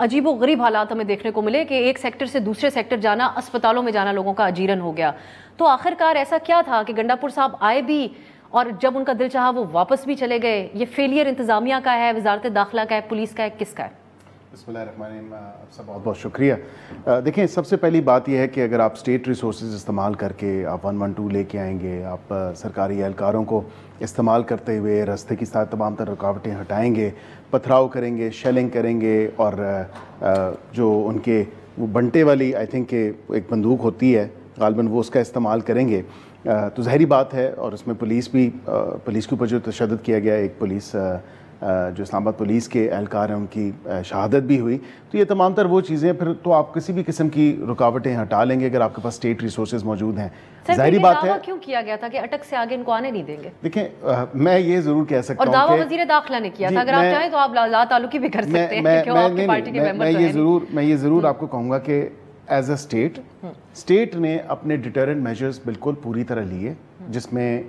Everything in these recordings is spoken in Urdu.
عجیب و غریب حالات ہمیں دیکھنے کو ملے کہ ایک سیکٹر سے دوسرے سیکٹر جانا، اسپتالوں میں جانا لوگوں کا اجیرن ہو گیا. تو آخرکار ایسا کیا تھا کہ گنڈا پور صاحب آئے بھی اور جب ان کا دل چاہا وہ واپس بھی چلے گئے؟ یہ فیلئر انتظامیہ کا ہے، وزارت داخلہ کا ہے، پولیس کا ہے، کس کا ہے؟ بسم اللہ الرحمن الرحیم. آپ سب بہت بہت شکریہ. دیکھیں، سب سے پہلی بات یہ ہے کہ اگر آپ اسٹیٹ ریسورسز استعمال کر کے آپ 112 لے کے آئیں گے، آپ سرکاری اہلکاروں کو استعمال کرتے ہوئے راستے کی ساتھ تمام تر رکاوٹیں ہٹائیں گے، پتھراؤ کریں گے، شیلنگ کریں گے، اور جو ان کے وہ بنٹے والی آئی تھنک کہ ایک بندوق ہوتی ہے غالباً، وہ اس کا استعمال کریں گے، تو ظاہری بات ہے. اور اس میں پولیس کے اوپر جو تشدد کیا گیا، ایک پولیس جو اسلام آباد پولیس کے اہلکار ہیں ان کی شہادت بھی ہوئی. تو یہ تمام تر وہ چیزیں پھر تو آپ کسی بھی قسم کی رکاوٹیں ہٹا لیں گے اگر آپ کے پاس اسٹیٹ ریسورسز موجود ہیں. ظاہری بات ہے. کیوں کیا گیا تھا کہ اٹک سے آگے ان کو آنے نہیں دیں گے؟ دیکھیں، میں یہ ضرور کہہ سکتا ہوں، اور دعویٰ وزیر داخلہ نے کیا تھا، اگر آپ چاہیں تو آپ لا تعلقی بھی کر سکتے ہیں کہ آپ کی پارٹی کے ممبر میں یہ ضرور آپ کو کہوں گا کہ ایز اے اسٹیٹ نے اپنے ڈیٹرنٹ میجرز بالکل پوری طرح لیے، جس میں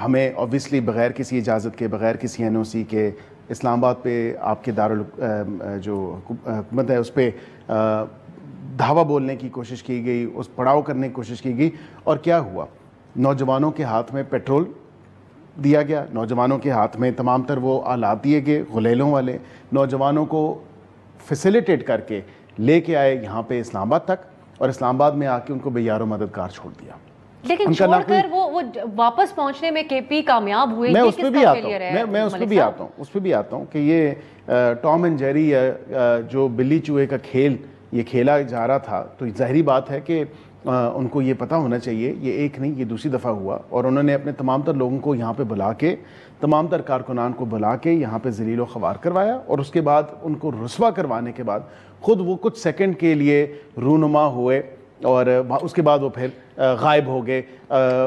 ہمیں اوبویسلی بغیر کسی اجازت کے، بغیر کسی NOC کے اسلام آباد پہ آپ کے جو حکومت ہے اس پہ دھاوا بولنے کی کوشش کی گئی، اس پڑاؤ کرنے کی کوشش کی گئی. اور کیا ہوا؟ نوجوانوں کے ہاتھ میں پیٹرول دیا گیا، نوجوانوں کے ہاتھ میں تمام تر وہ آلات دیے گئے غلیلوں والے، نوجوانوں کو فیسیلیٹیٹ کر کے لے کے آئے یہاں پہ اسلام آباد تک، اور اسلام آباد میں آ کے ان کو بے یار و مددگار چھوڑ دیا. لیکن چھوڑ کر وہ واپس پہنچنے میں KP کامیاب ہوئے. میں اس پہ بھی آتا ہوں کہ یہ ٹام اینڈ جیری جو بلی چوہے کا کھیل یہ کھیلا جا رہا تھا، تو ظاہری بات ہے کہ ان کو یہ پتہ ہونا چاہیے، یہ ایک نہیں یہ دوسری دفعہ ہوا، اور انہوں نے اپنے تمام تر لوگوں کو یہاں پہ بلا کے، تمام تر کارکنان کو بلا کے یہاں پہ ذلیل و خوار کروایا، اور اس کے بعد ان کو رسوا کروانے کے بعد خود وہ کچھ سیکنڈ کے لیے رونما ہوئے، اور اس کے بعد وہ پھر غائب ہو گئے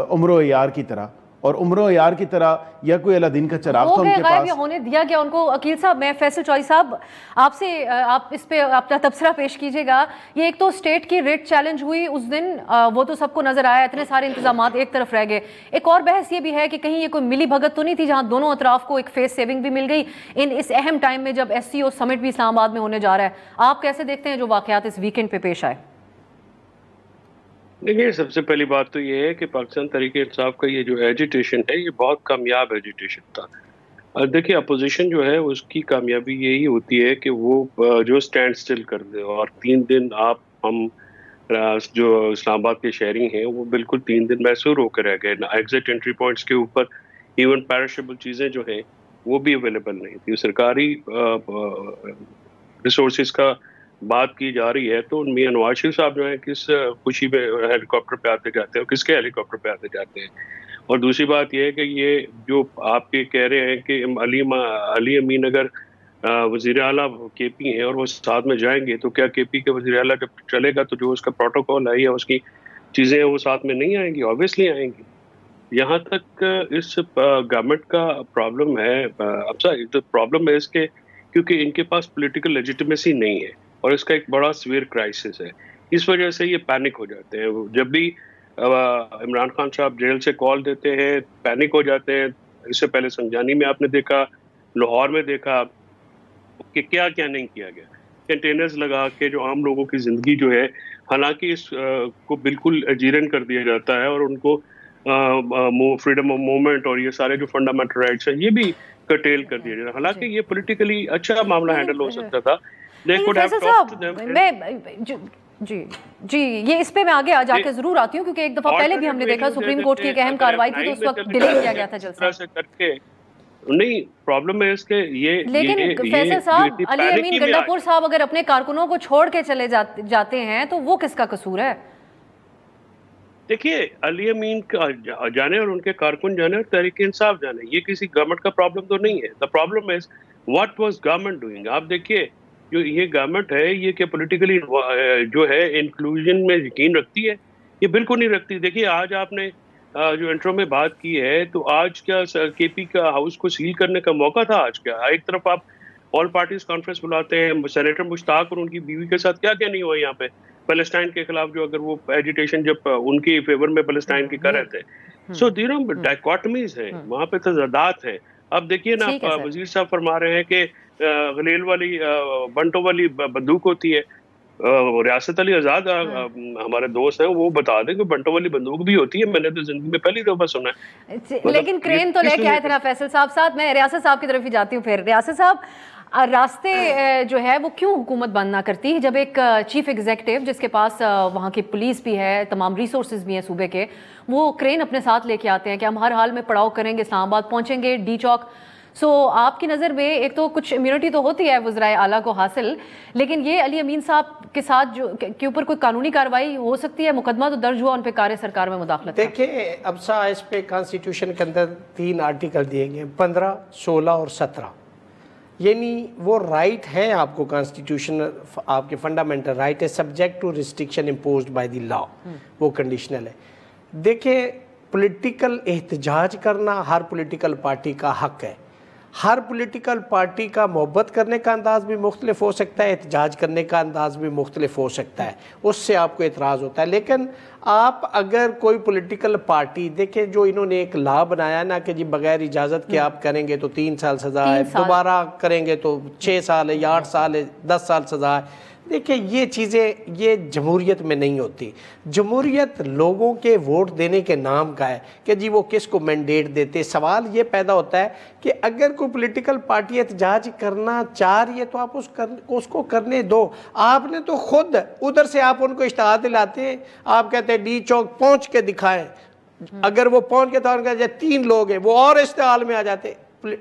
عمر و عیار کی طرح. اور عمر و عیار کی طرح یا کوئی اللہ دین کا چراغ تھا ان کے پاس، ہونے دیا گیا ان کو. عقیل صاحب، میں فیصل چوئی صاحب آپ سے آپ اس پہ اپنا تبصرہ پیش کیجیے گا. یہ ایک تو اسٹیٹ کی ریٹ چیلنج ہوئی اس دن، وہ تو سب کو نظر آیا، اتنے سارے انتظامات ایک طرف رہ گئے. ایک اور بحث یہ بھی ہے کہ کہیں یہ کوئی ملی بھگت تو نہیں تھی جہاں دونوں اطراف کو ایک فیس سیونگ بھی مل گئی اس اہم ٹائم میں جب SCO سمٹ بھی اسلام آباد میں ہونے جا رہا ہے. آپ کیسے دیکھتے ہیں جو واقعات اس ویکینڈ پہ پیش آئے؟ دیکھیے، سب سے پہلی بات تو یہ ہے کہ پاکستان تحریک انصاف کا یہ جو ایجیٹیشن ہے یہ بہت کامیاب ایجیٹیشن تھا. دیکھیے، اپوزیشن جو ہے اس کی کامیابی یہی ہوتی ہے کہ وہ جو سٹینڈ سٹل کر دے، اور 3 دن ہم جو اسلام آباد کے شہری ہیں وہ بالکل 3 دن محصور ہو کر رہ گئے. ایگزٹ انٹری پوائنٹس کے اوپر ایون پیرشیبل چیزیں جو ہیں وہ بھی اویلیبل نہیں تھی. سرکاری ریسورسز کا بات کی جا رہی ہے تو میاں نواز شریف صاحب جو ہیں کس خوشی میں ہیلی کاپٹر پہ آتے جاتے ہیں اور کس کے ہیلی کاپٹر پہ آتے جاتے ہیں. اور دوسری بات یہ ہے کہ یہ جو آپ کے کہہ رہے ہیں کہ علی امین اگر وزیر اعلیٰ KP ہیں اور وہ ساتھ میں جائیں گے تو کیا KP کے وزیر اعلیٰ جب چلے گا تو جو اس کا پروٹوکول ہے یا اس کی چیزیں وہ ساتھ میں نہیں آئیں گی؟ آبویسلی آئیں گی. یہاں تک اس گورنمنٹ کا پرابلم ہے. پرابلم ہے اس کے کیونکہ ان کے پاس پولیٹیکل لیجیٹیمیسی نہیں ہے اور اس کا ایک بڑا سیویئر کرائسس ہے. اس وجہ سے یہ پینک ہو جاتے ہیں. جب بھی عمران خان صاحب جیل سے کال دیتے ہیں پینک ہو جاتے ہیں. اس سے پہلے سنجانی میں آپ نے دیکھا، لاہور میں دیکھا کہ کیا کیا نہیں کیا گیا. کنٹینرز لگا کے جو عام لوگوں کی زندگی جو ہے، حالانکہ اس کو بالکل اجیرن کر دیا جاتا ہے اور ان کو فریڈم آف موومنٹ اور یہ سارے جو فنڈامنٹل رائٹس ہیں یہ بھی کرٹیل کر دیا جاتا ہے. حالانکہ یہ پولیٹیکلی اچھا معاملہ ہینڈل ہو سکتا تھا. جی یہ اس پہ میں آگے جا کے ضرور آتی ہوں کیونکہ ایک دفعہ پہلے بھی ہم نے دیکھا سپریم کورٹ کی ایک اہم کارروائی تھی تو اس وقت ڈیلے کیا گیا تھا جلسہ. نہیں، پرابلم ہے اس کے یہ. لیکن فیصل صاحب، علی امین گنڈا پور صاحب اگر اپنے کارکنوں کو چھوڑ کے چلے جاتے ہیں تو وہ کس کا قصور ہے؟ دیکھیے، علی امین جانے اور ان کے کارکن جانے اور تحریک انصاف جانے یہ کسی گورنمنٹ کا پرابلم تو نہیں ہے. The problem is what was government doing. آپ دیکھیے جو یہ گورنمنٹ ہے یہ کہ پولیٹیکلی جو ہے انکلوژن میں یقین رکھتی ہے؟ یہ بالکل نہیں رکھتی. دیکھیے آج آپ نے جو انٹرو میں بات کی ہے تو آج کیا KP کا ہاؤس کو سیل کرنے کا موقع تھا؟ آج کیا ایک طرف آپ آل پارٹیز کانفرنس بلاتے ہیں، سینیٹر مشتاق اور ان کی بیوی کے ساتھ کیا کیا نہیں ہوا یہاں پہ پیلسٹائن کے خلاف، جو اگر وہ ایجیٹیشن جب ان کی فیور میں پیلسٹائن کی کر رہے تھے. سو ڈائکوٹمیز ہیں وہاں پہ، تضادات ہیں. اب دیکھیے نا وزیر صاحب فرما رہے ہیں کہ غلیل والی بنٹوں والی بندوق ہوتی ہے. ریاست علی آزاد ہمارے دوست ہیں وہ بتا دیں کہ بنٹوں والی بندوق بھی ہوتی ہے. میں نے تو زندگی میں پہلی دفعہ سنا ہے. لیکن کرین تو لے کے آئے تھے نا فیصل صاحب. ساتھ میں ریاست صاحب کی طرف ہی جاتی ہوں. پھر ریاست صاحب راستے جو ہے وہ کیوں حکومت بند نہ کرتی ہے جب ایک چیف ایگزیکٹو جس کے پاس وہاں کی پولیس بھی ہے, تمام ریسورسز بھی ہیں صوبے کے, وہ کرین اپنے ساتھ لے کے آتے ہیں کہ ہم ہر حال میں پڑاؤ کریں گے, اسلام آباد پہنچیں گے, ڈی چوک. سو آپ کی نظر میں ایک تو کچھ امیونٹی تو ہوتی ہے وزرائے اعلیٰ کو حاصل, لیکن یہ علی امین صاحب کے ساتھ جو کے اوپر کوئی قانونی کارروائی ہو سکتی ہے؟ مقدمہ تو درج ہوا ان پہ کار سرکار میں مداخلت. دیکھیں اب سا اس پہ کانسٹیٹیوشن کے اندر 3 آرٹیکل دیے گئے, 15, 16 اور 17. یعنی وہ رائٹ ہے آپ کو, کانسٹیٹیوشن آپ کے فنڈامنٹل رائٹ ہے, subject to restriction imposed by the law, وہ کنڈیشنل ہے. دیکھیں پولیٹیکل احتجاج کرنا ہر پولیٹیکل پارٹی کا حق ہے. ہر پولیٹیکل پارٹی کا محبت کرنے کا انداز بھی مختلف ہو سکتا ہے, احتجاج کرنے کا انداز بھی مختلف ہو سکتا ہے, اس سے آپ کو اعتراض ہوتا ہے. لیکن آپ اگر کوئی پولیٹیکل پارٹی دیکھیں جو انہوں نے ایک لا بنایا نا کہ جی بغیر اجازت کے آپ کریں گے تو 3 سال سزا ہے, دوبارہ کریں گے تو 6 سال ہے یا 8 سال ہے, 10 سال سزا ہے. دیکھیں یہ چیزیں یہ جمہوریت میں نہیں ہوتی. جمہوریت لوگوں کے ووٹ دینے کے نام کا ہے کہ جی وہ کس کو مینڈیٹ دیتے. سوال یہ پیدا ہوتا ہے کہ اگر کوئی پولیٹیکل پارٹی احتجاج کرنا چاہ رہی ہے تو آپ اس کو کرنے دو. آپ نے تو خود ادھر سے آپ ان کو اشتہار دلاتے ہیں, آپ کہتے ہیں ڈی چوک پہنچ کے دکھائیں. اگر وہ پہنچ کے طور پر 3 لوگ ہیں وہ اور اشتعال میں آ جاتے.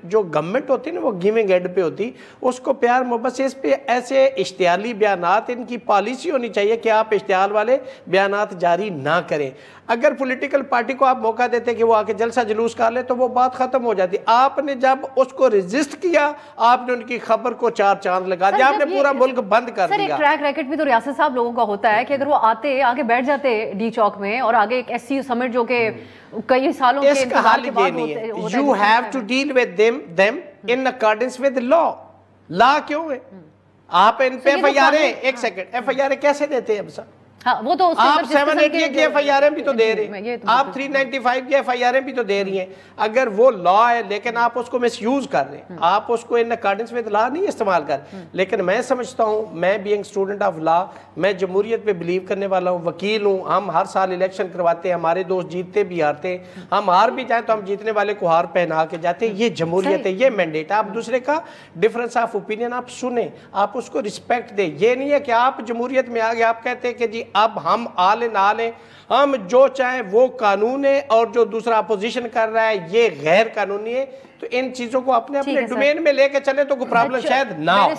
جو گورنمنٹ ہوتی ہے نا وہ گیونگ ایڈ پہ ہوتی, اس کو پیار محبت سے اس پہ ایسے اشتعالی بیانات, ان کی پالیسی ہونی چاہیے کہ آپ اشتعال والے بیانات جاری نہ کریں. اگر پولیٹیکل پارٹی کو آپ موقع دیتے کہ وہ آ کے جلسہ جلوس کر لے تو وہ بات ختم ہو جاتی. آپ نے جب اس کو ریزسٹ کیا آپ نے ان کی خبر کو 4 چاند لگا دیا, آپ نے پورا ملک بند کر دیا. سر ایک ٹریک ریکٹ بھی تو ریاست صاحب لوگوں کا ہوتا ہے کہ اگر وہ آتے آگے بیٹھ جاتے ڈی چوک میں اور آگے ایک ایس سی سمٹ جو کہ کئی سالوں کے انتظار کے بعد ہوتا ہے. You have to deal with them in accordance with law. لا کیوں ہے آپ ان پہ ایف آئی آر ایک سیکنڈ ایف آئی آر کیسے دیتے ہیں اب سر؟ وہ تو آپ 780 کی ایف آئی آر بھی تو دے رہے ہیں, آپ 395 کی ایف آئی آر بھی تو دے رہی ہیں. اگر وہ لا ہے لیکن آپ اس کو مس یوز کر رہے ہیں, آپ اس کو ان اکارڈنس ود لا نہیں استعمال کر. لیکن میں سمجھتا ہوں, میں بینگ اسٹوڈنٹ آف لا, میں جمہوریت پہ بلیو کرنے والا ہوں, وکیل ہوں. ہم ہر سال الیکشن کرواتے ہیں, ہمارے دوست جیتتے بھی ہارتے ہیں, ہم ہار بھی جائیں تو ہم جیتنے والے کو ہار پہنا کے جاتے ہیں. یہ جمہوریت ہے, یہ مینڈیٹ ہے. آپ دوسرے کا ڈفرنس آف اوپینین آپ سنیں, آپ اس کو رسپیکٹ دیں. یہ نہیں ہے کہ آپ جمہوریت میں آگے آپ کہتے ہیں کہ جی اب ہم نہ لیں, ہم جو چاہیں وہ قانون ہے اور جو دوسرا اپوزیشن کر رہا ہے یہ غیر قانونی ہے. تو ان چیزوں کو اپنے اپنے ڈومین میں لے کے چلے تو کوئی پرابلم شاید نہ ہو.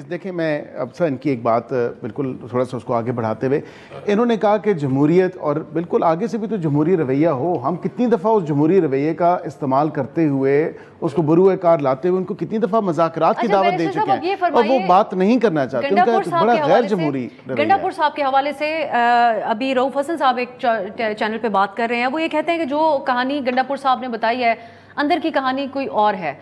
دیکھیں میں اب سر ان کی ایک بات بالکل تھوڑا سا اس کو آگے بڑھاتے ہوئے, انہوں نے کہا کہ جمہوریت اور بالکل آگے سے بھی تو جمہوری رویہ ہو. ہم کتنی دفعہ اس جمہوری رویے کا استعمال کرتے ہوئے اس کو بروئے کار لاتے ہوئے ان کو کتنی دفعہ مذاکرات کی دعوت دے چکے ہیں اور وہ بات نہیں کرنا چاہتے. ان کا بڑا غیر جمہوری رویہ. گنڈا پور صاحب کے حوالے سے ابھی رؤف حسن صاحب ایک چینل پہ بات کر رہے ہیں, وہ یہ کہتے ہیں کہ جو کہانی گنڈا پور صاحب نے بتائی ہے اندر کی کہانی کوئی اور ہے.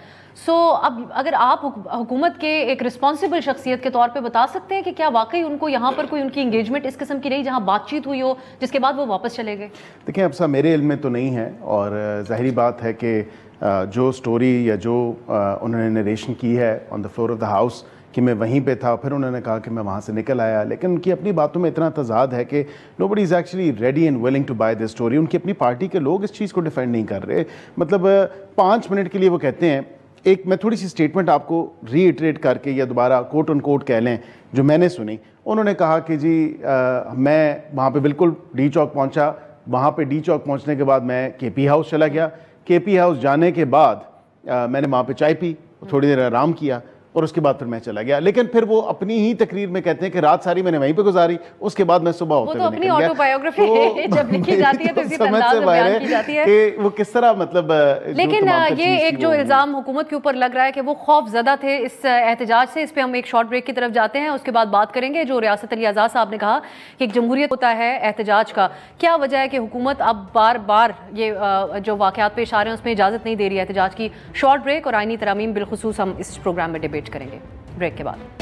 سو اب اگر آپ حکومت کے ایک رسپانسبل شخصیت کے طور پہ بتا سکتے ہیں کہ کیا واقعی ان کو یہاں پر کوئی ان کی انگیجمنٹ اس قسم کی رہی جہاں بات چیت ہوئی ہو جس کے بعد وہ واپس چلے گئے؟ دیکھیں اب صاحب میرے علم میں تو نہیں ہے, اور ظاہری بات ہے کہ جو سٹوری یا جو انہوں نے نریشن کی ہے on the floor of the house کہ میں وہیں پہ تھا, پھر انہوں نے کہا کہ میں وہاں سے نکل آیا, لیکن ان کی اپنی باتوں میں اتنا تضاد ہے کہ nobody is actually ready and willing to buy this story. ان کی اپنی پارٹی کے لوگ اس چیز کو ڈیفینڈ نہیں کر رہے. مطلب 5 منٹ کے لیے وہ کہتے ہیں, ایک میں تھوڑی سی اسٹیٹمنٹ آپ کو ری ایٹریٹ کر کے یا دوبارہ کوٹ آن کوٹ کہہ لیں جو میں نے سنی. انہوں نے کہا کہ جی میں وہاں پہ بالکل ڈی چوک پہنچا, وہاں پہ ڈی چوک پہنچنے کے بعد میں کے پی ہاؤس چلا گیا, کے پی ہاؤس جانے کے بعد میں نے وہاں پہ چائے پی, تھوڑی دیر آرام کیا اور اس کے بعد پھر میں چلا گیا. لیکن پھر وہ اپنی ہی تقریر میں کہتے ہیں کہ رات ساری میں نے وہیں پہ گزاری, اس کے بعد میں صبح ہوتے ہوئے نکل گیا. وہ تو اپنی آٹوبایوگرافی جب لکھی جاتی ہے تو اسی انداز میں بیان کی جاتی ہے کہ وہ کس طرح مطلب. لیکن یہ ایک جو الزام حکومت کے اوپر لگ رہا ہے کہ وہ خوف زدہ تھے اس احتجاج سے, اس پہ ہم ایک شارٹ بریک کی طرف جاتے ہیں, اس کے بعد بات کریں گے. جو ریاست علی آزاد صاحب نے کہا کہ ایک جمہوریت ہوتا ہے احتجاج کا, کیا وجہ ہے کہ حکومت اب بار بار یہ جو واقعات پیش آ رہے ہیں اس میں اجازت نہیں دے رہی ہے احتجاج کی. شارٹ بریک اور آئینی ترامیم بالخصوص ہم اس پروگرام میں ڈیبیٹ کریں گے بریک کے بعد.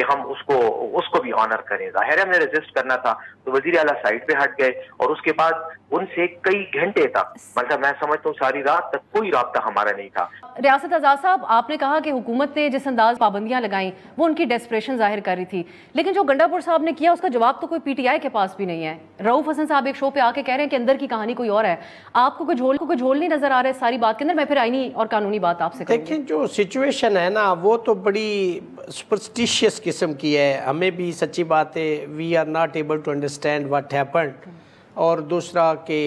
کہ ہم اس کو بھی آنر کریں. ظاہر ہے ہم نے ریزسٹ کرنا تھا تو وزیر اعلیٰ سائڈ پہ ہٹ گئے اور اس کے بعد ان سے کئی گھنٹے تک, مطلب میں سمجھتا ہوں ساری رات تک کوئی رابطہ ہمارا نہیں تھا. ریاست آزاد صاحب, آپ نے کہا کہ حکومت نے جس انداز پابندیاں لگائیں وہ ان کی ڈیسپریشن ظاہر کر رہی تھی, لیکن جو گنڈا پور صاحب نے کیا اس کا جواب تو کوئی پی ٹی آئی کے پاس بھی نہیں ہے. رؤف حسن صاحب ایک شو پہ آ کے کہہ رہے ہیں کہ اندر کی کہانی کوئی اور ہے. آپ کو کوئی جھول نہیں نظر آ رہا ہے ساری بات کے اندر؟ میں پھر آئینی اور قانونی بات آپ سے کروں گی. دیکھیں جو سچویشن ہے نا وہ تو بڑی سپرسٹیشیس قسم کی ہے. ہمیں بھی سچی بات ہے, we are not able to understand what happened. اور دوسرا کہ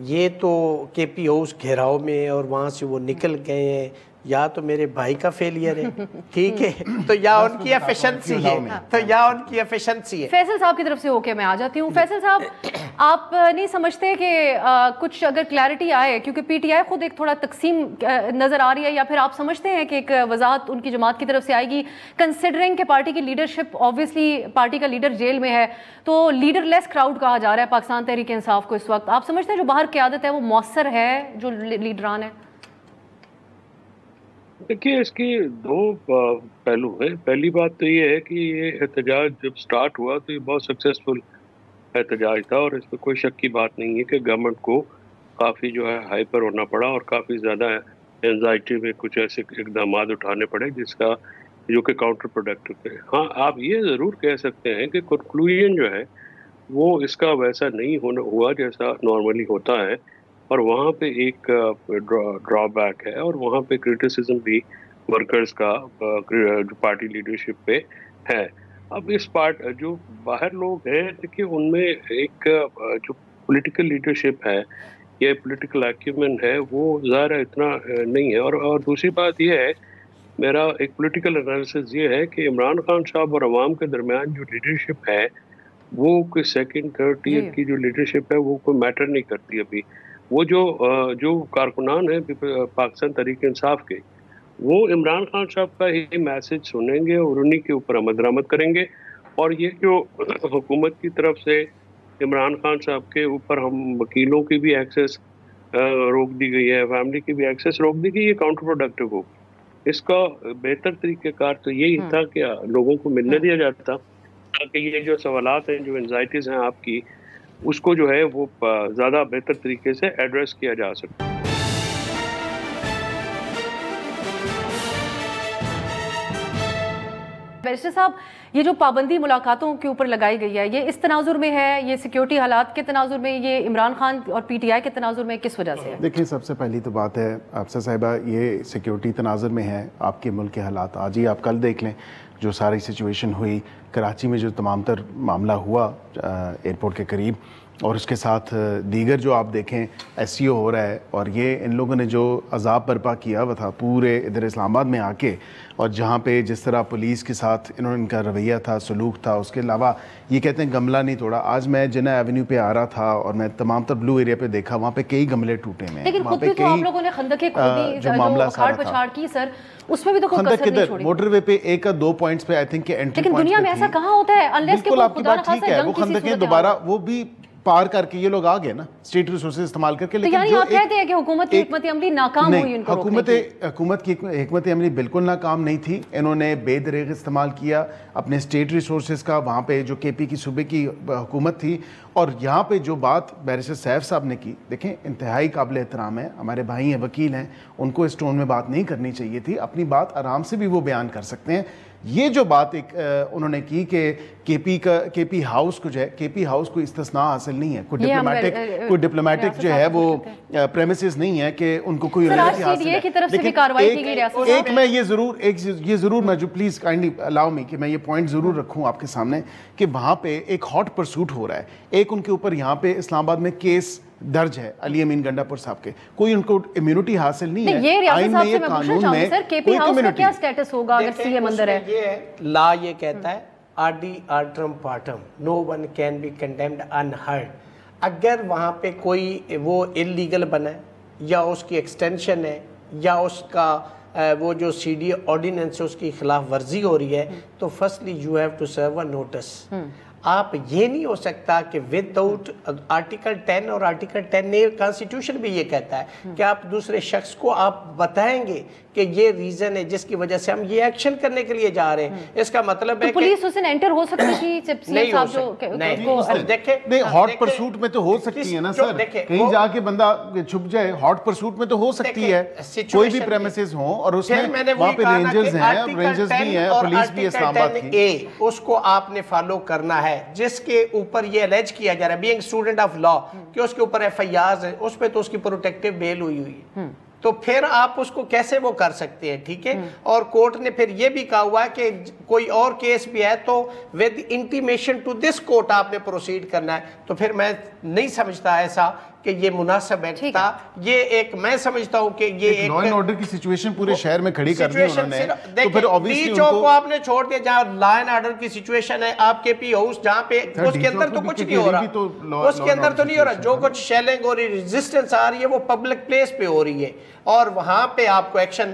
یہ تو کے پی ہاؤس گھیراؤ میں اور وہاں سے وہ نکل گئے ہیں, یا تو میرے بھائی کا فیلئر ہے, ٹھیک ہے, تو یا ان کی ایفیشنسی ہے, فیصل صاحب کی طرف سے ہو کے میں آ جاتی ہوں. فیصل صاحب, آپ نہیں سمجھتے کہ کچھ اگر کلیئرٹی آئے, کیونکہ پی ٹی آئی خود ایک تھوڑا تقسیم نظر آ رہی ہے, یا پھر آپ سمجھتے ہیں کہ ایک وضاحت ان کی جماعت کی طرف سے آئے گی کنسیڈرنگ کہ پارٹی کی لیڈرشپ اوبویسلی پارٹی کا لیڈر جیل میں ہے, تو لیڈر لیس کراؤڈ کہا جا رہا ہے پاکستان تحریک انصاف کو اس وقت. آپ سمجھتے ہیں جو باہر قیادت ہے وہ مؤثر ہے جو لیڈران ہے؟ دیکھیے اس کی دو پہلو ہیں. پہلی بات تو یہ ہے کہ یہ احتجاج جب سٹارٹ ہوا تو یہ بہت سکسیسفل احتجاج تھا, اور اس پہ کوئی شک کی بات نہیں ہے کہ گورنمنٹ کو کافی جو ہے ہائپر ہونا پڑا اور کافی زیادہ انزائٹی میں کچھ ایسے اقدامات اٹھانے پڑے جس کا جو کہ کاؤنٹر پروڈکٹیو تھے. ہاں آپ یہ ضرور کہہ سکتے ہیں کہ کنکلوژن جو ہے وہ اس کا ویسا نہیں ہوا جیسا نارملی ہوتا ہے, اور وہاں پہ ایک ڈرا بیک ہے, اور وہاں پہ کرٹیسزم بھی ورکرز کا جو پارٹی لیڈرشپ پہ ہے. اب اس جو باہر لوگ ہیں دیکھیے ان میں ایک جو پولیٹیکل لیڈرشپ ہے یا پولیٹیکل ایکیومن ہے وہ ظاہر اتنا نہیں ہے. اور دوسری بات یہ ہے, میرا ایک پولیٹیکل انالیسس یہ ہے کہ عمران خان صاحب اور عوام کے درمیان جو لیڈرشپ ہے وہ کوئی سیکنڈ تھرڈ ٹیئر کی جو لیڈرشپ ہے وہ کوئی میٹر نہیں کرتی. ابھی وہ جو کارکنان ہیں پاکستان تحریک انصاف کے, وہ عمران خان صاحب کا ہی میسج سنیں گے اور انہی کے اوپر عمل درآمد کریں گے. اور یہ جو حکومت کی طرف سے عمران خان صاحب کے اوپر ہم وکیلوں کی بھی ایکسیس روک دی گئی ہے, فیملی کی بھی ایکسیس روک دی گئی, یہ کاؤنٹر پروڈکٹیو ہو. اس کا بہتر طریقہ کار تو یہی تھا کہ لوگوں کو ملنے دیا جاتا تاکہ یہ جو سوالات ہیں, جو انزائٹیز ہیں آپ کی, اس کو جو ہے وہ زیادہ بہتر طریقے سے ایڈریس کیا جا سکتا. بیرسٹر صاحب, یہ جو پابندی ملاقاتوں کے اوپر لگائی گئی ہے یہ اس تناظر میں ہے, یہ سیکیورٹی حالات کے تناظر میں, یہ عمران خان اور پی ٹی آئی کے تناظر میں کس وجہ سے ہے؟ دیکھیں سب سے پہلی تو بات ہے افسر صاحبہ, یہ سیکیورٹی تناظر میں ہے. آپ کے ملک کے حالات آج ہی آپ کل دیکھ لیں, جو ساری سچویشن ہوئی کراچی میں, جو تمام تر معاملہ ہوا ایئرپورٹ کے قریب, اور اس کے ساتھ دیگر جو آپ دیکھیں ایس سی او ہو رہا ہے, اور یہ ان لوگوں نے جو عذاب برپا کیا ہوا تھا پورے ادھر اسلام آباد میں آ کے, اور جہاں پہ جس طرح پولیس کے ساتھ ان کا رویہ تھا, سلوک تھا, اس کے علاوہ یہ کہتے ہیں گملہ نہیں توڑا. آج میں جناح ایونیو پہ آ رہا تھا اور میں تمام تر بلو ایریا پہ دیکھا, وہاں پہ کئی گملے ٹوٹے ہوئے ہیں. لیکن خود بھی تو آپ لوگوں نے خندقیں کھودی, جو اکھاڑ پچھاڑ کی سر, اس میں بھی تو کوئی کسر نہیں چھوڑی. موٹر وے پہ ایک کا 2 پوائنٹس پہ آئی تھنک کہ انٹری لیکن دنیا میں ایسا کہاں ہوتا ہے انلیس کہ آپ کی بات ٹھیک ہے, وہ خندقیں دوبارہ وہ بھی پار کر کے یہ لوگ آ گئے نا اسٹیٹ ریسورسز استعمال کر کے. لیکن یعنی آپ کہتے ہیں کہ حکومت کی حکمت عملی ناکام ہوئی ان کو روکنے کی؟ حکومت کی حکمت عملی بالکل ناکام نہیں تھی. انہوں نے بے دریغ استعمال کیا اپنے اسٹیٹ ریسورسز کا, وہاں پہ جو کے پی کی صوبے کی حکومت تھی. اور یہاں پہ جو بات بیرسٹر سیف صاحب نے کی, دیکھیں انتہائی قابل احترام ہے, ہمارے بھائی ہیں, وکیل ہیں, ان کو اس ٹون میں بات نہیں کرنی چاہیے تھی. اپنی بات آرام سے بھی وہ بیان کر سکتے ہیں. یہ جو بات ایک انہوں نے کی کہ کے پی ہاؤس کو جو ہے, کے پی ہاؤس کو استثناء حاصل نہیں ہے, کوئی ڈپلومیٹک جو ہے وہ پریمیسز نہیں ہے کہ ان کو کوئی ریلیٹی حاصل ہے. لیکن ایک میں یہ ضرور میں جو پلیز کائنڈلی الاؤ می کہ میں یہ پوائنٹ ضرور رکھوں آپ کے سامنے کہ وہاں پہ ایک ہاٹ پرسوٹ ہو رہا ہے. ایک ان کے اوپر یہاں پہ اسلام آباد میں کیس درج ہے علی امین گنڈا پور صاحب کے, کوئی ان کو امیونٹی حاصل نہیں ہے. یہ ریاست صاحب سے میں پوچھنا چاہوں گا سر, کے پی ہاؤس کا کیا سٹیٹس ہوگا اگر سی ایم اندر ہے؟ لا یہ کہتا ہے آرڈی آرٹرم پارٹم, no one can be condemned unheard. اگر وہاں پہ کوئی وہ انلیگل بنا ہے یا اس کی ایکسٹینشن ہے یا اس کا وہ جو سی ڈی آرڈیننس ہے اس کی خلاف ورزی ہو رہی ہے, تو firstly you have to serve a notice. آپ یہ نہیں ہو سکتا کہ وداؤٹ آرٹیکل 10 اور آرٹیکل 10A کانسٹیٹیوشن بھی یہ کہتا ہے کہ آپ دوسرے شخص کو آپ بتائیں گے کہ یہ ریزن ہے جس کی وجہ سے ہم یہ ایکشن کرنے کے لیے جا رہے ہیں. اس کا مطلب ہے کہ پولیس اس دن انٹر ہو سکتی تھی جب سی ایم صاحب جو نہیں ہاٹ پرسوٹ میں تو ہو سکتی ہے نا سر, کہیں جا کے بندہ چھپ جائے, ہاٹ پرسوٹ میں تو ہو سکتی ہے, کوئی بھی پریمیسز ہوں اور اس میں وہاں پہ رینجرز ہیں, رینجرز بھی ہیں, پولیس بھی اسلام آباد کی, اس کو آپ نے فالو کرنا ہے. جس کے اوپر یہ الیج کیا جا رہا ہے بینگ اسٹوڈنٹ آف لا کہ اس کے اوپر ایف آئی آرز ہے, اس پہ تو اس کی پروٹیکٹیو بیل ہوئی ہے, تو پھر آپ اس کو کیسے وہ کر سکتے ہیں, ٹھیک ہے. اور کورٹ نے پھر یہ بھی کہا ہوا ہے کہ کوئی اور کیس بھی ہے تو with intimation to this court آپ نے پروسیڈ کرنا ہے. تو پھر میں نہیں سمجھتا ایسا کہ یہ مناسب ہے تھا. یہ ایک میں سمجھتا ہوں کہ یہ ایک لا اینڈ آرڈر کی سچویشن پورے شہر میں کھڑی کر دی انہوں نے, تو پھر obviously کو آپ نے چھوڑ دیا جہاں لا اینڈ آرڈر کی سچویشن ہے. آپ کے پی ہاؤس جہاں پہ اس کے اندر تو کچھ نہیں ہو رہا, اس کے اندر تو نہیں ہو رہا, جو کچھ شیلنگ ہو رہی, ریزسٹنس آ رہی ہے وہ پبلک پلیس پہ ہو رہی ہے, اور وہاں پہ آپ کو ایکشن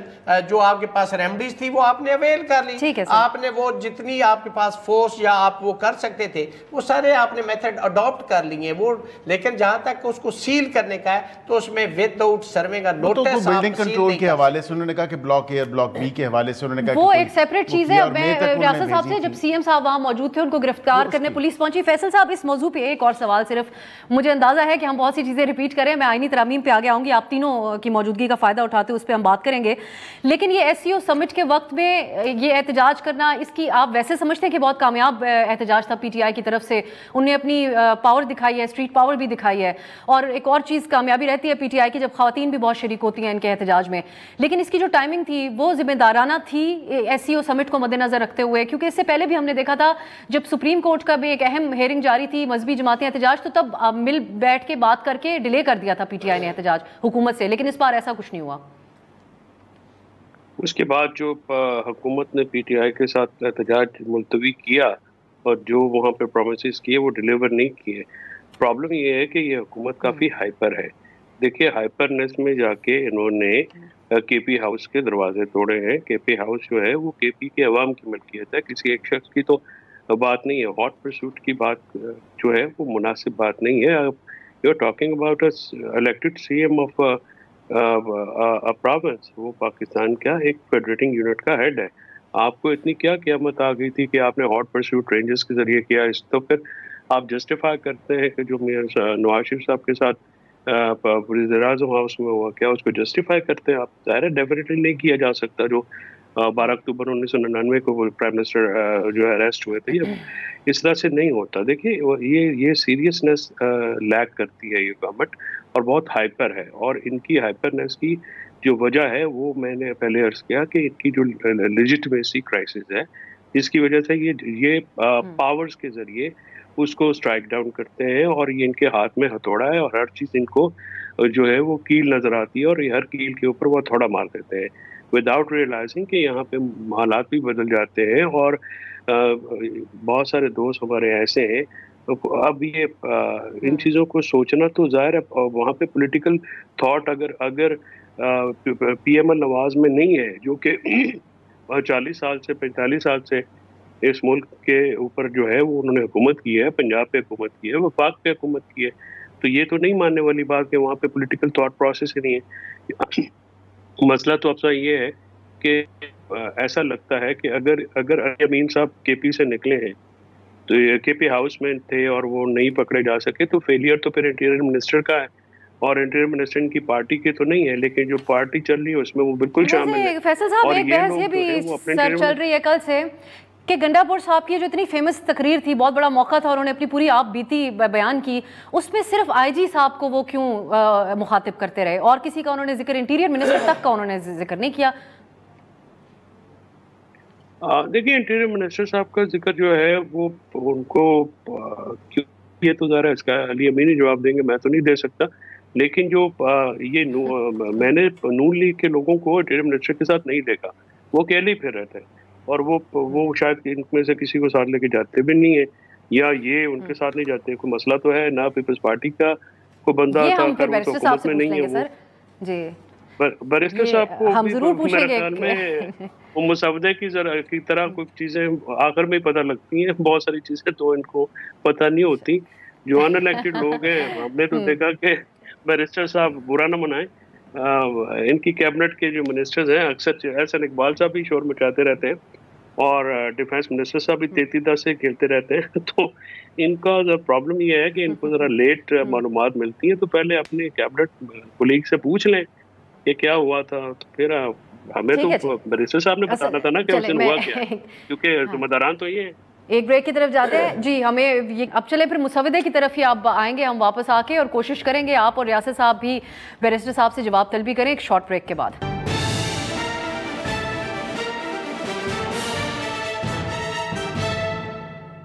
جو آپ کے پاس ریمیڈیز تھی وہ آپ نے اویل کر لی. آپ نے وہ جتنی آپ کے پاس فورس یا آپ وہ کر سکتے تھے وہ سارے آپ نے میتھڈ اڈاپٹ کر لیے وہ. لیکن جہاں تک اس کو سیل کرنے کا ہے تو اس میں ود آؤٹ سرونگ کا نوٹس بلڈنگ کنٹرول کے حوالے سے انہوں نے کہا کہ بلاک اے اور بلاک بی کے حوالے سے انہوں نے کہا وہ ایک سیپریٹ چیز ہے. میں ریاست صاحب سے جب سی ایم صاحب وہاں موجود تھے ان کو گرفتار کرنے پولیس پہنچی. فیصل صاحب اس موضوع پہ ایک اور سوال, صرف مجھے اندازہ ہے کہ ہم بہت سی چیزیں ریپیٹ کریں, میں آئینی ترامیم پہ آگے آؤں گی, آپ تینوں کی موجودگی کا فائدہ اٹھاتے اس پہ ہم بات کریں گے. لیکن یہ ایس سی او سمٹ کے وقت میں یہ احتجاج کرنا, اس کی آپ ویسے سمجھتے ہیں کہ بہت کامیاب احتجاج تھا پی ٹی آئی کی طرف سے, انہوں نے اپنی پاور دکھائی ہے, اسٹریٹ پاور بھی دکھائی ہے, اور ایک اور چیز کامیابی رہتی ہے پی ٹی آئی کی جب خواتین بھی بہت شریک ہوتی ہیں ان کے احتجاج میں. لیکن اس کی جو ٹائمنگ تھی وہ ذمہ دارانہ تھی ایس سی او سمٹ کو مد نظر رکھتے ہوئے, کیونکہ اس سے پہلے بھی ہم نے دیکھا تھا جب سپریم کورٹ کا بھی ایک اہم ہیئرنگ جاری تھی مذہبی جماعتیں احتجاج, تو تب مل بیٹھ کے بات کر کے ڈیلے کر دیا تھا پی ٹی آئی نے احتجاج حکومت سے, لیکن اس بار ایسا کچھ نہیں ہوا. اس کے بعد جو حکومت نے پی ٹی آئی کے ساتھ احتجاج ملتوی کیا اور جو وہاں پہ پرومسز کیے وہ ڈیلیور نہیں کیے. پرابلم یہ ہے کہ یہ حکومت کافی ہائپر ہے. دیکھیے ہائپرنیس میں جا کے انہوں نے کے پی ہاؤس کے دروازے توڑے ہیں. کے پی ہاؤس جو ہے وہ کے پی کے عوام کی ملکیت ہے, کسی ایک شخص کی تو بات نہیں ہے. ہاٹ پرسوٹ کی بات جو ہے وہ مناسب بات نہیں ہے. You are talking about elected C M of province, وہ پاکستان کا ایک فیڈریٹنگ یونٹ کا ہیڈ ہے. آپ کو اتنی کیا قیامت آ گئی تھی کہ آپ نے ہاٹ پرسوٹ رینجز کے ذریعے کیا؟ اس تو پھر آپ جسٹیفائی کرتے ہیں کہ جو نواز شریف صاحب کے ساتھ وزیر اعظم ہاؤس میں ہوا, کیا اس کو جسٹیفائی کرتے ہیں آپ؟ ظاہر ہے ڈیفینیٹلی نہیں کیا جا سکتا. جو 12 اکتوبر 1999 کو پرائم منسٹر جو اریسٹ ہوئے تھے, اس طرح سے نہیں ہوتا. دیکھیے یہ سیریسنس لیک کرتی ہے یہ گورنمنٹ, اور بہت ہائپر ہے. اور ان کی ہائپرنیس کی جو وجہ ہے وہ میں نے پہلے عرض کیا کہ ان کی جو لیجٹمیسی کرائسس ہے, اس کی وجہ سے یہ پاورز کے ذریعے اس کو اسٹرائک ڈاؤن کرتے ہیں, اور یہ ان کے ہاتھ میں ہتھوڑا ہے, اور ہر چیز ان کو جو ہے وہ کیل نظر آتی ہے, اور یہ ہر کیل کے اوپر وہ ہتھوڑا مار دیتے ہیں وداؤٹ ریئلائزنگ کہ یہاں پہ حالات بھی بدل جاتے ہیں. اور بہت سارے دوست ہمارے ایسے ہیں, اب یہ ان چیزوں کو سوچنا تو ظاہر ہے وہاں پہ پولیٹیکل تھاٹ اگر پی ایم ایل نواز میں نہیں ہے, جو کہ 40 سال سے 45 سال سے اس ملک کے اوپر جو ہے وہ انہوں نے حکومت کی ہے, پنجاب پہ حکومت کی ہے, وفاق پہ حکومت کی ہے, تو یہ تو نہیں ماننے والی بات کہ وہاں پہ پولیٹیکل تھاٹ پروسیس ہی نہیں ہے. مسئلہ تو افسا یہ ہے کہ ایسا لگتا ہے کہ اگر امین صاحب کے پی سے نکلے ہیں تو کے پی ہاؤس میں تھے اور وہ نہیں پکڑے جا سکے, تو فیلئر تو پھر انٹیریئر منسٹر کا ہے, اور انٹیریئر منسٹر کی پارٹی کے تو نہیں ہے, لیکن جو پارٹی چل رہی ہے اس میں وہ بالکل شامل ہے. فیصل صاحب ایک بحث یہ بھی سر چل رہی ہے کل سے کہ گنڈا پور صاحب کی جو اتنی فیمس تقریر تھی, بہت بڑا موقع تھا, اور انہوں نے اپنی پوری آپ بیتی بیان کی, اس میں صرف آئی جی صاحب کو وہ کیوں مخاطب کرتے رہے, اور کسی کا انہوں نے ذکر انٹیریئر منسٹر تک کا انہوں نے ذکر نہیں کیا؟ دیکھیے انٹیریئر منسٹر صاحب کا ذکر جو ہے وہ ان کو یہ تو ظاہر ہے اس کا علی امین ہی جواب دیں گے, میں تو نہیں دے سکتا. لیکن جو یہ میں نے نون لیگ کے لوگوں کو انٹیریئر منسٹر کے ساتھ نہیں دیکھا, وہ اکیلے ہی پھر رہتے ہیں, اور وہ شاید ان میں سے کسی کو ساتھ لے کے جاتے بھی نہیں ہیں, یا یہ ان کے ساتھ نہیں جاتے. کوئی مسئلہ تو ہے نہ پیپلز پارٹی کا کوئی بندہ تھا, اگر وہ حکومت میں نہیں ہے. وہ بیرسٹر صاحب کو ہم ضرور پوچھیں گے. وہ مسودے کی طرح کچھ چیزیں آخر میں پتہ لگتی ہیں، بہت ساری چیزیں تو ان کو پتہ نہیں ہوتی. جو ان الیکٹڈ لوگ ہیں، ہم نے تو دیکھا کہ بیرسٹر صاحب برا نہ منائیں، ان کی کیبنٹ کے جو منسٹرز ہیں اکثر احسن اقبال صاحب بھی شور مچاتے رہتے ہیں اور ڈیفینس منسٹر صاحب بھی 33 سے کھیلتے رہتے ہیں. تو ان کا پرابلم یہ ہے کہ ان کو ذرا لیٹ معلومات ملتی ہیں، تو پہلے اپنے کیبنٹ کولیگ سے پوچھ لیں کہ کیا ہوا تھا. تو پھر ہمیں تو بیرسٹر صاحب نے بتانا تھا نا کہ اس دن ہوا کیا، کیونکہ ذمہ داران تو یہ ہیں. ایک بریک کی طرف جاتے ہیں جی. ہمیں اب چلے پھر مسودے کی طرف ہی آپ آئیں گے ہم واپس آ کے، اور کوشش کریں گے آپ اور ریاست صاحب بھی بیرسٹر صاحب سے جواب طلبی کریں ایک شارٹ بریک کے بعد.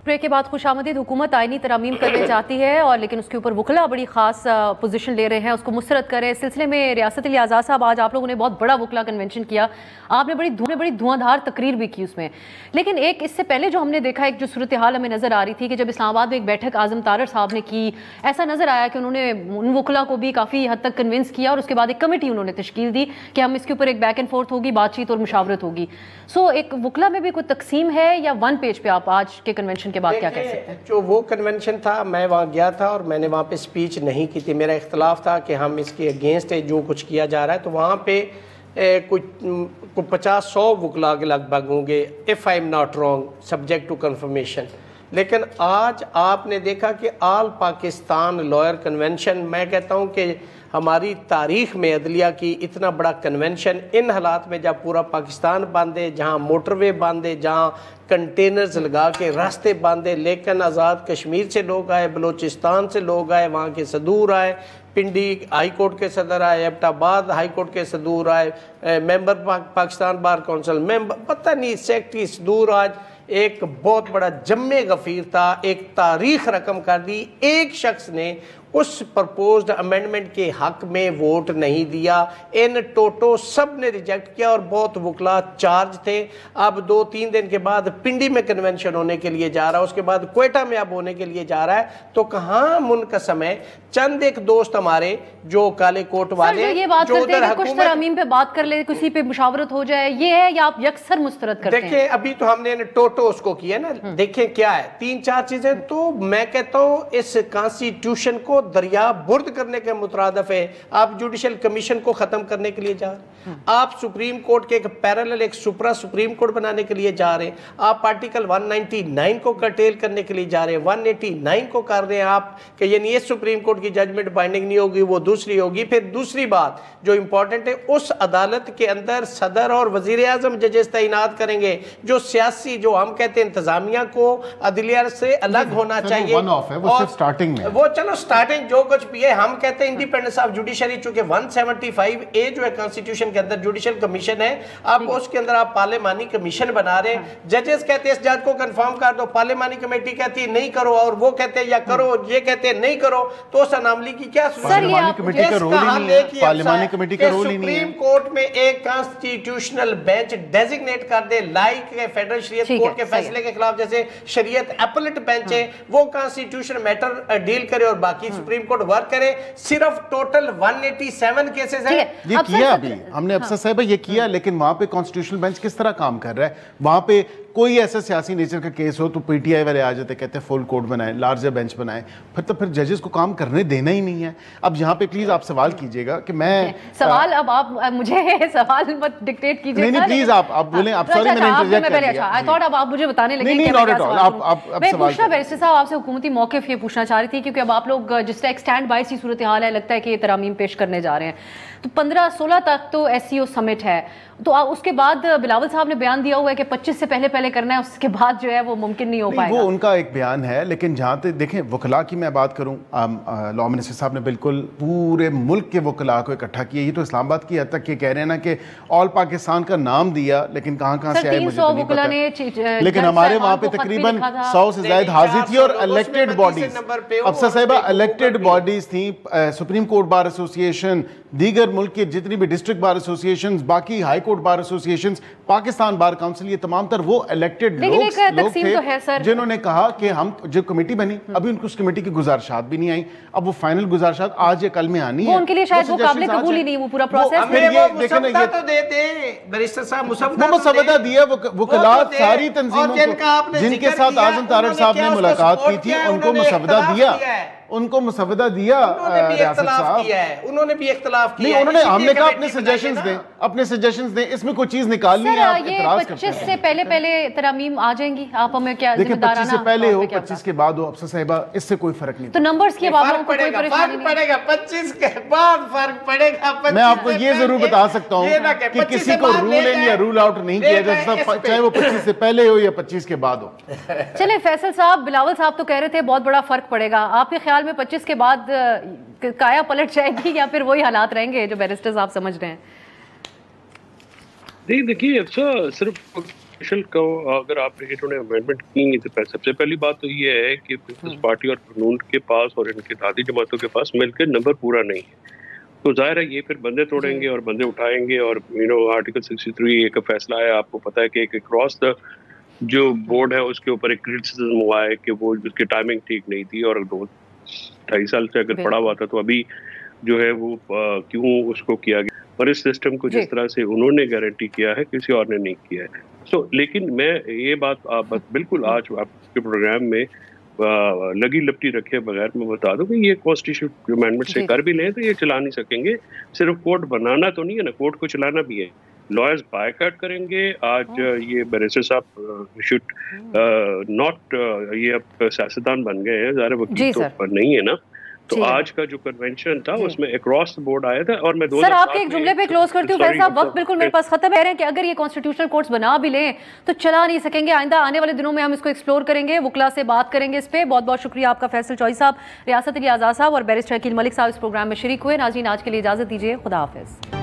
بریک کے بعد خوش آمدید. حکومت آئینی ترامیم کرنے چاہتی ہے اور لیکن اس کے اوپر وکلا بڑی خاص پوزیشن لے رہے ہیں، اس کو مسترد کر رہے ہیں. اس سلسلے میں ریاست علی آزاد صاحب آج آپ لوگوں نے بہت بڑا وکلا کنونشن کیا، آپ نے بڑی دھواں دھار تقریر بھی کی اس میں. لیکن ایک اس سے پہلے جو ہم نے دیکھا ایک جو صورتحال ہمیں نظر آ رہی تھی کہ جب اسلام آباد میں ایک بیٹھک اعظم تارڑ صاحب نے کی، ایسا نظر آیا کہ انہوں نے ان وکلا کو بھی کافی حد تک کنونس کیا اور اس کے بعد ایک کمیٹی انہوں نے تشکیل دی کہ ہم اس کے اوپر ایک بیک اینڈ فورتھ ہوگی، بات چیت اور مشاورت ہوگی. سو ایک وکلا میں بھی کوئی تقسیم ہے یا ون پیج پہ آپ آج کے کنونشن کے بعد کیا کہہ سکتے ہیں؟ جو وہ کنونشن تھا میں وہاں گیا تھا اور میں نے وہاں پہ سپیچ نہیں کی تھی. میرا اختلاف تھا کہ ہم اس کے اگینسٹ جو کچھ کیا جا رہا ہے، تو وہاں پہ کچھ 50-100 وکلا کے لگ بھگ ہوں گے if I am not wrong subject to confirmation. لیکن آج آپ نے دیکھا کہ آل پاکستان لائر کنونشن، میں کہتا ہوں کہ ہماری تاریخ میں عدلیہ کی اتنا بڑا کنونشن ان حالات میں جب پورا پاکستان باندھے، جہاں موٹر وے باندھے، جہاں کنٹینرز لگا کے راستے باندھے، لیکن آزاد کشمیر سے لوگ آئے، بلوچستان سے لوگ آئے، وہاں کے صدور آئے، پنڈی ہائی کورٹ کے صدر آئے، ایبٹ آباد ہائی کورٹ کے صدور آئے، ممبر پاکستان بار کونسل ممبر، پتہ نہیں سیکٹری صدور. آج ایک بہت بڑا جمع غفیر تھا، ایک تاریخ رقم کر دی. ایک شخص نے اس پرپوزڈ امینڈمنٹ کے حق میں ووٹ نہیں دیا، ان ٹوٹو سب نے ریجیکٹ کیا اور بہت وکلا چارج تھے. اب 2-3 دن کے بعد پنڈی میں کنونشن ہونے کے لیے جا رہا ہے، اس کے بعد کوئٹہ میں اب ہونے کے لیے جا رہا ہے. تو کہاں منقسم ہے؟ چند ایک دوست ہمارے جو کالے کوٹ والے یہ بات کرتے ہیں کہ کچھ ترامیم پہ بات کر لے، کسی پہ مشاورت ہو جائے، یہ ہے یا آپ یکسر مسترد کرتے ہیں؟ دیکھیں ابھی تو ہم نے ٹوٹو اس کو کیا نا، دیکھیں کیا ہے 3-4 چیزیں. تو میں کہتا ہوں اس کانسٹیٹیوشن کو دریا برد کرنے کے مترادف ہے. آپ جوڈیشل کمیشن کو ختم کرنے کے لیے جا رہے ہیں، آپ سپریم کورٹ کے ایک پیرالل ایک سپرا سپریم کورٹ بنانے کے لیے جا رہے ہیں، آپ آرٹیکل 199 کو کرٹیل کرنے کے لیے جا رہے ہیں، 189 کو کر رہے ہیں آپ کہ یعنی یہ سپریم کورٹ کی ججمنٹ بائنڈنگ نہیں ہوگی، وہ دوسری ہوگی. پھر دوسری بات جو امپورٹنٹ ہے، اس عدالت کے اندر صدر اور وزیر اعظم ججز تعینات کریں گے. جو سیاسی جو ہم کہتے ہیں انتظامیہ کو عدلیہ سے الگ ہونا چاہیے، وہ چلو سٹارٹنگ جو کچھ بھی ہے، ہم کہتے ہیں انڈیپینڈنس آف جوڈیشری، چونکہ 175A جو ہے کانسٹیٹیوشن کے اندر جوڈیشل کمیشن ہے، آپ اس کے اندر آپ پارلیمانی کمیشن بنا رہے ہیں. ججز کہتے ہیں اس جج کو کنفرم کر دو، پارلیمانی کمیٹی کہتی ہے نہیں کرو، اور وہ کہتے ہیں یا کرو، یہ کہتے ہیں نہیں کرو. تو اس اناملی کی کیا پارلیمانی کمیٹی کا رول ہی نہیں ہے، پارلیمانی کمیٹی کا رول ہی نہیں ہے. سپریم کورٹ میں ایک کانسٹیٹیوشنل بینچ ڈیزگنیٹ کر دے لائک فیڈرل شریعت کورٹ کے فیصلے کے خلاف، جیسے شریعت اپلیٹ بینچ ہے، وہ کانسٹیٹیوشن میٹر ڈیل کرے اور باقی سپریم کورٹ ورک کرے. صرف ٹوٹل 187 کیسز ہیں. یہ کیا ابھی ہم نے افسر صاحبہ یہ کیا، لیکن وہاں پہ کانسٹیٹیوشنل بینچ کس طرح کام کر رہا ہے؟ وہاں پہ کوئی ایسا سیاسی نیچر کا کیس ہو تو پی ٹی آئی والے آ جاتے کہتے ہیں فل کورٹ بنائیں، لارجر بینچ بنائیں، پھر ججز کو کام کرنے دینا ہی نہیں ہے. اب یہاں پہ پلیز آپ سوال کیجئے گا کہ میں سوال اب آپ مجھے سوال مت ڈکٹیٹ کیجئے. نہیں پلیز آپ بولیں. آپ سوری میں نے انٹرجیکٹ کر دیا. آئی تھاٹ اب آپ مجھے بتانے لگے کہ میں کیا سوال کروں. میں پوچھنا بیرسٹر صاحب آپ سے حکومتی موقف یہ پوچھنا چاہ رہی تھی، کیونکہ اب آپ لوگ جس طرح ایک سٹینڈ بائی سی صورتحال ہے، لگتا ہے کہ یہ ترامیم پیش کرنے جا رہے ہیں. تو 15-16 تک تو ایس سی او سمٹ ہے، تو اس کے بعد بلاول صاحب نے بیان دیا ہوا ہے کہ 25 سے پہلے کرنا ہے، اس کے بعد جو ہے وہ ممکن نہیں ہو پائے گا. وہ ان کا ایک بیان ہے، لیکن جہاں تک دیکھیں وکلاء کی میں بات کروں، لاء منسٹر صاحب نے بالکل پورے ملک کے وکلاء کو اکٹھا کیا. یہ تو اسلام آباد کی حد تک یہ کہہ رہے ہیں نا کہ آل پاکستان کا نام دیا، لیکن کہاں سے آئے مجھے تو نہیں پتا. لیکن ہمارے وہاں پہ تقریباً 100 سے زائد حاضری تھی اور الیکٹڈ باڈیز، افسر صاحبہ الیکٹڈ باڈیز تھیں، سپریم کورٹ بار ایسوسیشن، دیگر ملک کے جتنی بھی ڈسٹرکٹ بار ایسوسیشنز، باقی high court bar associations, Pakistan bar council, یہ تمام تر وہ الیکٹڈ لوگ تھے جنہوں نے کہا کہ ہم جو کمیٹی بنی ابھی ان کو اس کمیٹی کی گزارشات بھی نہیں آئیں, اب وہ فائنل گزارشات آج یا کل میں آنی ہیں, ان کے لیے شاید وہ قابل قبول ہی نہیں وہ پورا پروسیس. مسودہ تو دے دیں بیرسٹر صاحب, مسودہ دیا وکلات ساری تنظیموں کو جن کے ساتھ اعظم طارق صاحب نے ملاقات کی تھی ان کو مسودہ دیا, ان کو مسودہ دیا ریاست صاحب. انہوں نے بھی اختلاف کیا. نہیں انہوں نے, ہم نے کہا اپنے سجیشنز دیں, اس میں کوئی چیز نکال لی ہے آپ اعتراض کرتے ہیں. 25 سے پہلے ترامیم آ جائیں گی, آپ ہمیں کیا دیکھیں 25 سے پہلے ہو 25 کے بعد ہو افسر صاحبہ, اس سے کوئی فرق نہیں. تو نمبرز کی بابوں کو کوئی پریشانی نہیں پڑے گا, 25 کے بعد فرق پڑے گا. میں آپ کو یہ ضرور بتا سکتا ہوں کہ کسی کو رول ان یا رول آؤٹ نہیں کیا جا سکتا, چاہے وہ 25 سے پہلے ہو یا 25 کے بعد ہو. چلیں فیصل صاحب, بلاول صاحب تو کہہ رہے تھے بہت بڑا فرق پڑے گا, آپ کے خیال میں 25 کے بعد کایا پلٹ جائے گی یا پھر وہی حالات رہیں گے جو بیرسٹرز آپ سمجھ رہے ہیں؟ نہیں دیکھیے افسر, صرف کو اگر آپ نے انہوں نے امینڈمنٹ کی تو سب سے پہلی بات تو یہ ہے کہ پیپلز پارٹی اور قانون کے پاس اور ان کے اتحادی جماعتوں کے پاس مل کے نمبر پورا نہیں ہے, تو ظاہر ہے یہ پھر بندے توڑیں گے اور بندے اٹھائیں گے. اور آرٹیکل 63 ایک فیصلہ ہے, آپ کو پتا ہے کہ ایک اکراس دا جو بورڈ ہے اس کے اوپر ایک کرٹیسزم ہوا ہے کہ وہ اس کی ٹائمنگ ٹھیک نہیں تھی, اور 2-2.5 سال سے اگر پڑا ہوا تھا تو ابھی جو ہے وہ کیوں اس کو کیا گیا, اور اس سسٹم کو جس طرح سے انہوں نے گارنٹی کیا ہے کسی اور نے نہیں کیا ہے. لیکن میں یہ بات بالکل آج آپ کے پروگرام میں لگی لپٹی رکھے بغیر میں بتا دوں کہ یہ کانسٹیٹیوشن امینڈمنٹ سے کر بھی لیں تو یہ چلا نہیں سکیں گے. صرف کورٹ بنانا تو نہیں ہے نا, کورٹ کو چلانا بھی ہے. لائرز بائیکاٹ کریں گے. آج یہ بیرسٹر صاحب شوڈ ناٹ, یہ اب سیاستدان بن گئے ہیں, ظاہر وکیل تو پر نہیں ہے نا, تو آج کا جو کنونشن تھا اس میں اکراس بورڈ آیا تھا. اور میں سر آپ کے ایک جملے پہ کلوز کرتی ہوں, فیصلہ وقت بالکل میرے پاس ختم ہے, کہ اگر یہ کانسٹیٹیوشنل کورٹس بنا بھی لیں تو چلا نہیں سکیں گے. آئندہ آنے والے دنوں میں ہم اس کو ایکسپلور کریں گے, وکلا سے بات کریں گے اس پہ. بہت بہت شکریہ آپ کا فیصل چوئی صاحب, ریاست علی آزاد صاحب اور بیرسٹر عقیل ملک صاحب اس پروگرام میں شریک ہوئے. ناظرین آج کے لیے اجازت دیجیے, خدا حافظ.